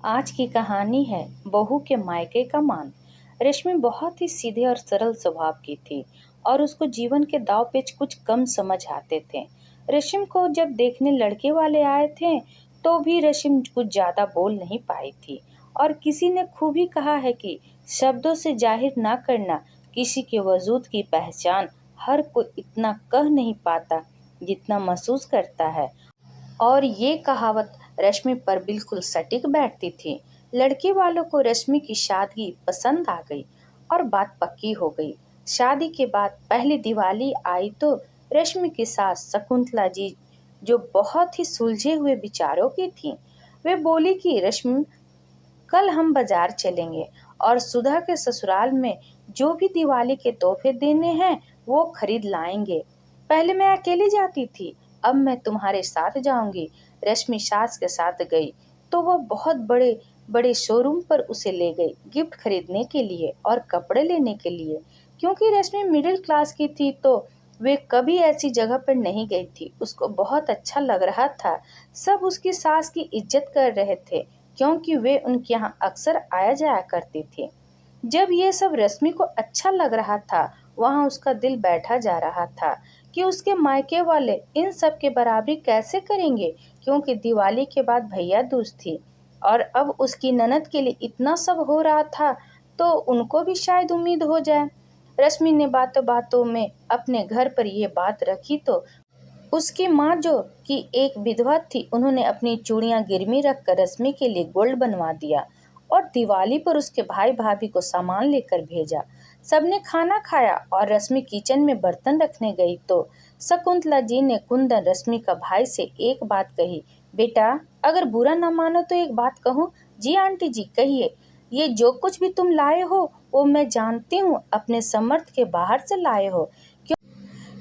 आज की कहानी है बहू के मायके का मान। रश्मि बहुत ही सीधे और सरल स्वभाव की थी और उसको जीवन के दाव पेच कुछ कम समझ आते थे। रश्मि को जब देखने लड़के वाले आए थे तो भी रश्मि कुछ ज्यादा बोल नहीं पाई थी। और किसी ने खूब ही कहा है कि शब्दों से जाहिर ना करना किसी के वजूद की पहचान। हर कोई इतना कह नहीं पाता जितना महसूस करता है। और ये कहावत रश्मि पर बिल्कुल सटीक बैठती थी। लड़के वालों को रश्मि की शादी पसंद आ गई और बात पक्की हो गई। शादी के बाद पहली दिवाली आई तो रश्मि की सास शकुंतला जी, जो बहुत ही सुलझे हुए विचारों की थी, वे बोली कि रश्मि, कल हम बाजार चलेंगे और सुधा के ससुराल में जो भी दिवाली के तोहफे देने हैं वो खरीद लाएंगे। पहले मैं अकेली जाती थी, अब मैं तुम्हारे साथ जाऊंगी। रश्मि सास के साथ गई तो वो बहुत बड़े बड़े शोरूम पर उसे ले गई, गिफ्ट खरीदने के लिए और कपड़े लेने के लिए। क्योंकि रश्मि मिडिल क्लास की थी तो वे कभी ऐसी जगह पर नहीं गई थी। उसको बहुत अच्छा लग रहा था। सब उसकी सास की इज्जत कर रहे थे क्योंकि वे उनके यहाँ अक्सर आया जाया करती थी। जब ये सब रश्मि को अच्छा लग रहा था, वहाँ उसका दिल बैठा जा रहा था कि उसके मायके वाले इन सब के बराबरी कैसे करेंगे, क्योंकि दिवाली के बाद भैया दूज थी और अब उसकी ननद के लिए इतना सब हो रहा था तो उनको भी शायद उम्मीद हो जाए। रश्मि ने बातों बातों में अपने घर पर ये बात रखी तो उसकी माँ, जो कि एक विधवा थी, उन्होंने अपनी चूड़ियां गिरवी रखकर रश्मि के लिए गोल्ड बनवा दिया और दिवाली पर उसके भाई भाभी को सामान लेकर भेजा। सबने खाना खाया और रश्मि किचन में बर्तन रखने गई तो शकुंतला जी ने कुंदन रश्मि का भाई से एक बात कही, बेटा अगर बुरा न मानो तो एक बात कहूँ। जी आंटी जी कहिए। ये जो कुछ भी तुम लाए हो वो मैं जानती हूँ अपने समर्थ के बाहर से लाए हो,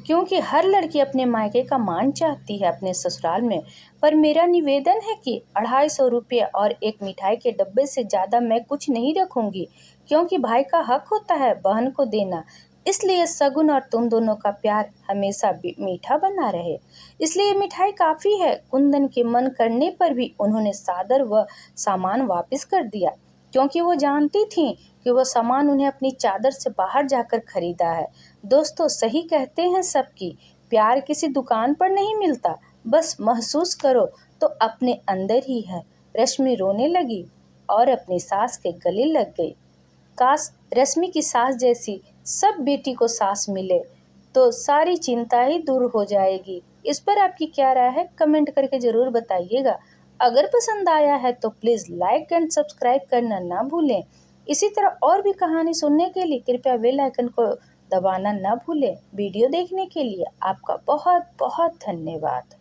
क्योंकि हर लड़की अपने मायके का मान चाहती है अपने ससुराल में। पर मेरा निवेदन है कि 250 रुपये और एक मिठाई के डब्बे से ज्यादा मैं कुछ नहीं रखूंगी, क्योंकि भाई का हक होता है बहन को देना। इसलिए सगुन और तुम दोनों का प्यार हमेशा मीठा बना रहे। इसलिए मिठाई काफी है। कुंदन के मन करने पर भी उन्होंने सादर व सामान वापस कर दिया, क्योंकि वो जानती थीं कि वो सामान उन्हें अपनी चादर से बाहर जाकर खरीदा है। दोस्तों, सही कहते हैं सबकी, प्यार किसी दुकान पर नहीं मिलता, बस महसूस करो तो अपने अंदर ही है। रश्मि रोने लगी और अपनी सास के गले लग गई। काश रश्मि की सास जैसी सब बेटी को सास मिले तो सारी चिंता ही दूर हो जाएगी। इस पर आपकी क्या राय है, कमेंट करके जरूर बताइएगा। अगर पसंद आया है तो प्लीज लाइक एंड सब्सक्राइब करना ना भूलें। इसी तरह और भी कहानी सुनने के लिए कृपया बेल आइकन को दबाना ना भूलें। वीडियो देखने के लिए आपका बहुत बहुत धन्यवाद।